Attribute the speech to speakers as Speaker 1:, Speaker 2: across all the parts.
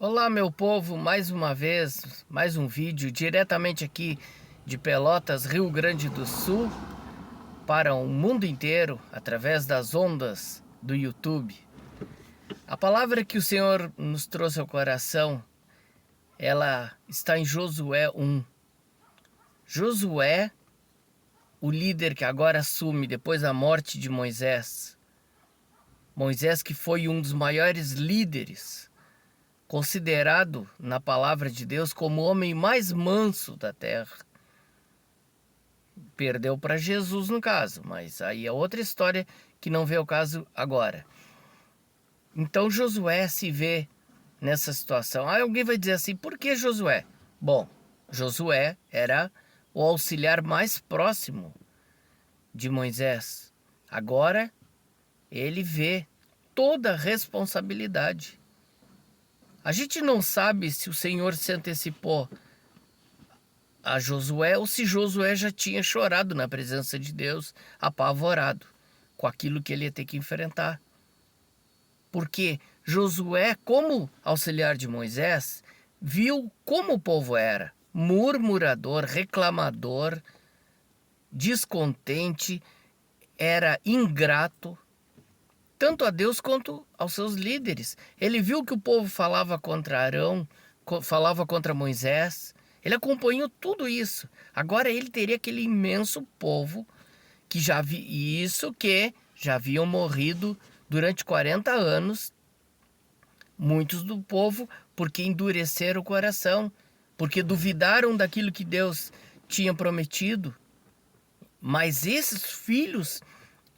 Speaker 1: Olá, meu povo, mais uma vez, mais um vídeo diretamente aqui de Pelotas, Rio Grande do Sul, para o mundo inteiro, através das ondas do YouTube. A palavra que o Senhor nos trouxe ao coração, ela está em Josué 1. Josué, o líder que agora assume depois da morte de Moisés. Moisés, que foi um dos maiores líderes, considerado na palavra de Deus como o homem mais manso da terra. Perdeu para Jesus no caso, mas aí é outra história que não vê o caso agora. Então Josué se vê nessa situação. Aí alguém vai dizer assim, por que Josué? Bom, Josué era o auxiliar mais próximo de Moisés. Agora ele vê toda a responsabilidade. A gente não sabe se o Senhor se antecipou a Josué ou se Josué já tinha chorado na presença de Deus, apavorado com aquilo que ele ia ter que enfrentar. Porque Josué, como auxiliar de Moisés, viu como o povo era: murmurador, reclamador, descontente, era ingrato, tanto a Deus quanto aos seus líderes. Ele viu que o povo falava contra Arão, falava contra Moisés. Ele acompanhou tudo isso. Agora ele teria aquele imenso povo que já haviam morrido durante 40 anos. Muitos do povo, porque endureceram o coração, porque duvidaram daquilo que Deus tinha prometido. Mas esses filhos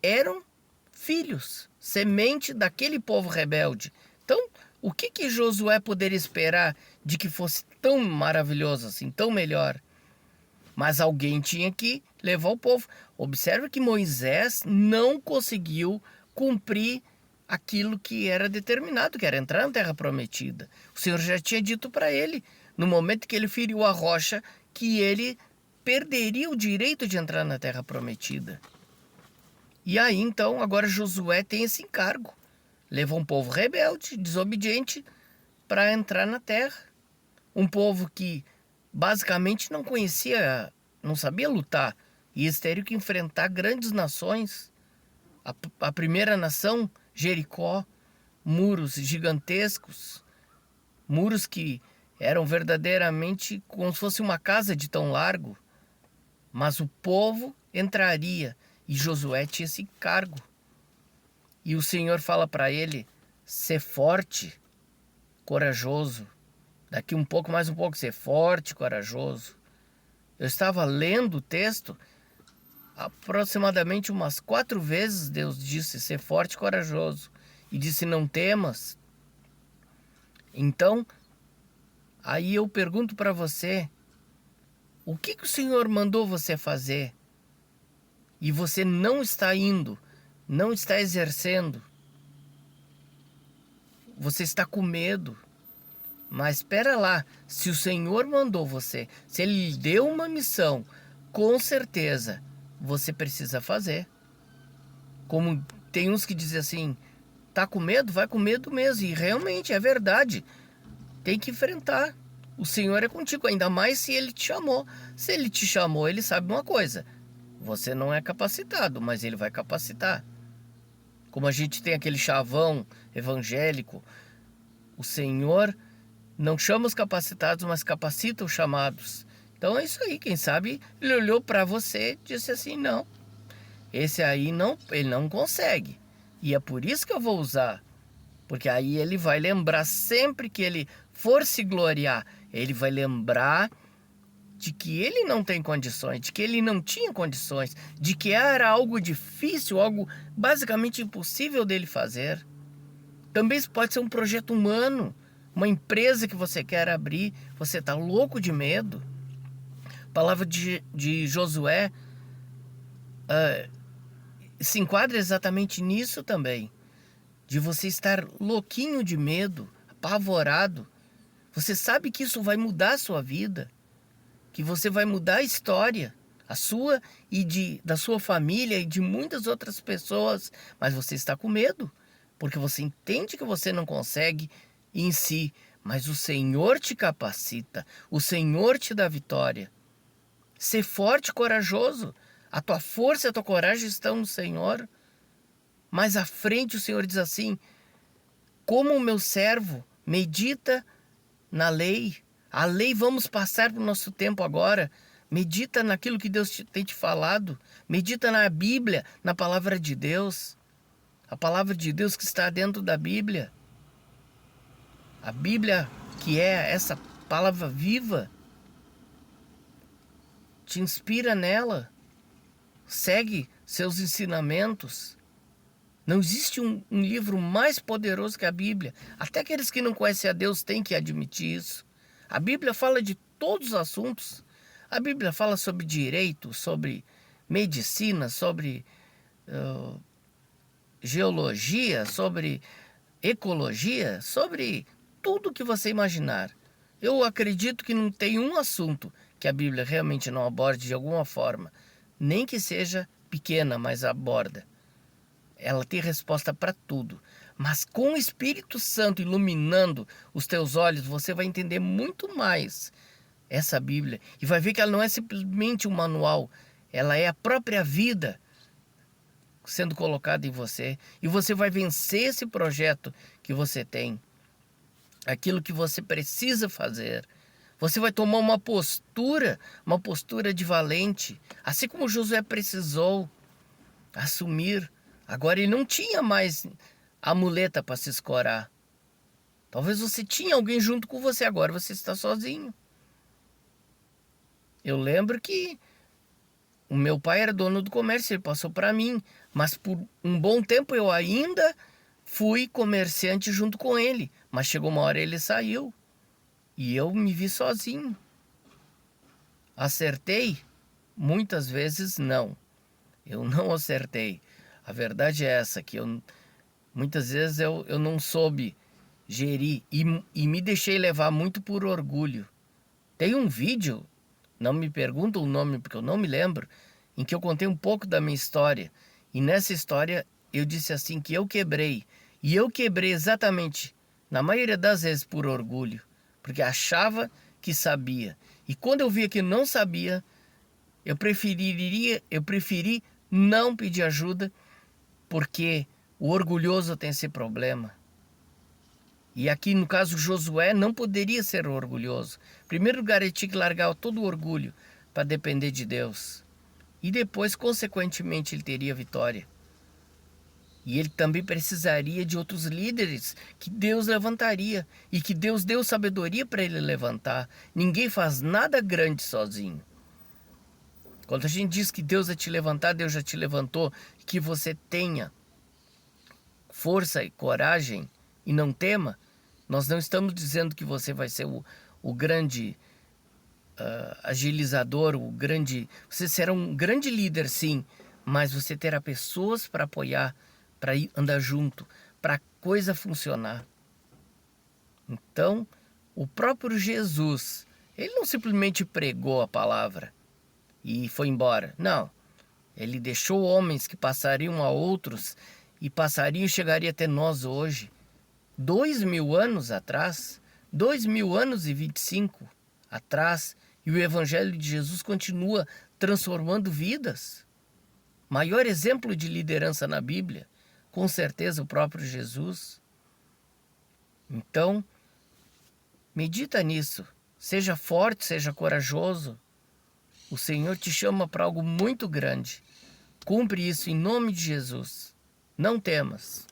Speaker 1: eram filhos, semente daquele povo rebelde. Então, o que Josué poderia esperar de que fosse tão maravilhoso assim, tão melhor? Mas alguém tinha que levar o povo. Observe que Moisés não conseguiu cumprir aquilo que era determinado, que era entrar na terra prometida. O Senhor já tinha dito para ele, no momento que ele feriu a rocha, que ele perderia o direito de entrar na terra prometida. E aí, então, agora Josué tem esse encargo. Levou um povo rebelde, desobediente, para entrar na terra. Um povo que basicamente não conhecia, não sabia lutar. E eles teriam que enfrentar grandes nações. A primeira nação, Jericó, muros gigantescos. Muros que eram verdadeiramente como se fosse uma casa de tão largo. Mas o povo entraria. E Josué tinha esse cargo. E o Senhor fala para ele: ser forte, corajoso. Daqui um pouco, mais um pouco, ser forte, corajoso. Eu estava lendo o texto, aproximadamente umas 4 vezes Deus disse ser forte e corajoso. E disse: não temas. Então, aí eu pergunto para você: o que o Senhor mandou você fazer? E você não está indo, não está exercendo. Você está com medo. Mas espera lá, se o Senhor mandou você, se Ele lhe deu uma missão, com certeza você precisa fazer. Como tem uns que dizem assim, tá com medo? Vai com medo mesmo. E realmente é verdade. Tem que enfrentar. O Senhor é contigo, ainda mais se Ele te chamou. Se Ele te chamou, Ele sabe uma coisa: você não é capacitado, mas Ele vai capacitar. Como a gente tem aquele chavão evangélico, o Senhor não chama os capacitados, mas capacita os chamados. Então é isso aí, quem sabe Ele olhou para você e disse assim: não, esse aí não, ele não consegue. E é por isso que eu vou usar. Porque aí ele vai lembrar, sempre que ele for se gloriar, ele vai lembrar de que ele não tem condições, de que ele não tinha condições, de que era algo difícil, algo basicamente impossível dele fazer. Também pode ser um projeto humano, uma empresa que você quer abrir, você está louco de medo. A palavra de Josué se enquadra exatamente nisso também, de você estar louquinho de medo, apavorado. Você sabe que isso vai mudar a sua vida, que você vai mudar a história, a sua e da sua família e de muitas outras pessoas, mas você está com medo, porque você entende que você não consegue em si, mas o Senhor te capacita, o Senhor te dá vitória. Ser forte e corajoso. A tua força e a tua coragem estão no Senhor. Mais à frente o Senhor diz assim: como o meu servo medita na lei. A lei, vamos passar para o nosso tempo agora. Medita naquilo que Deus tem te falado. Medita na Bíblia, na palavra de Deus. A palavra de Deus que está dentro da Bíblia. A Bíblia, que é essa palavra viva, te inspira nela. Segue seus ensinamentos. Não existe um livro mais poderoso que a Bíblia. Até aqueles que não conhecem a Deus têm que admitir isso. A Bíblia fala de todos os assuntos. A Bíblia fala sobre direito, sobre medicina, sobre geologia, sobre ecologia, sobre tudo que você imaginar. Eu acredito que não tem um assunto que a Bíblia realmente não aborde de alguma forma. Nem que seja pequena, mas aborda. Ela tem resposta para tudo. Mas com o Espírito Santo iluminando os teus olhos, você vai entender muito mais essa Bíblia. E vai ver que ela não é simplesmente um manual. Ela é a própria vida sendo colocada em você. E você vai vencer esse projeto que você tem. Aquilo que você precisa fazer. Você vai tomar uma postura de valente. Assim como Josué precisou assumir. Agora ele não tinha mais a muleta para se escorar. Talvez você tinha alguém junto com você, agora você está sozinho. Eu lembro que o meu pai era dono do comércio, ele passou para mim. Mas por um bom tempo eu ainda fui comerciante junto com ele. Mas chegou uma hora ele saiu. E eu me vi sozinho. Acertei? Muitas vezes não. Eu não acertei. A verdade é essa, que muitas vezes eu não soube gerir e me deixei levar muito por orgulho. Tem um vídeo, não me pergunta o nome porque eu não me lembro, em que eu contei um pouco da minha história. E nessa história eu disse assim que eu quebrei. E eu quebrei exatamente, na maioria das vezes, por orgulho. Porque achava que sabia. E quando eu via que não sabia, eu preferi não pedir ajuda, porque o orgulhoso tem esse problema. E aqui no caso Josué não poderia ser orgulhoso. Em primeiro lugar, ele tinha que largar todo o orgulho para depender de Deus. E depois, consequentemente, ele teria vitória. E ele também precisaria de outros líderes que Deus levantaria. E que Deus deu sabedoria para ele levantar. Ninguém faz nada grande sozinho. Quando a gente diz que Deus vai te levantar, Deus já te levantou. Que você tenha força e coragem e não tema. Nós não estamos dizendo que você vai ser o grande agilizador, você será um grande líder, sim. Mas você terá pessoas para apoiar, para andar junto, para a coisa funcionar. Então, o próprio Jesus, ele não simplesmente pregou a palavra e foi embora. Não, ele deixou homens que passariam a outros e passariam e chegariam até nós hoje. 2000 anos atrás, 2000 anos e 25 atrás, e o Evangelho de Jesus continua transformando vidas. Maior exemplo de liderança na Bíblia, com certeza o próprio Jesus. Então, medita nisso. Seja forte, seja corajoso. O Senhor te chama para algo muito grande. Cumpre isso em nome de Jesus. Não temas.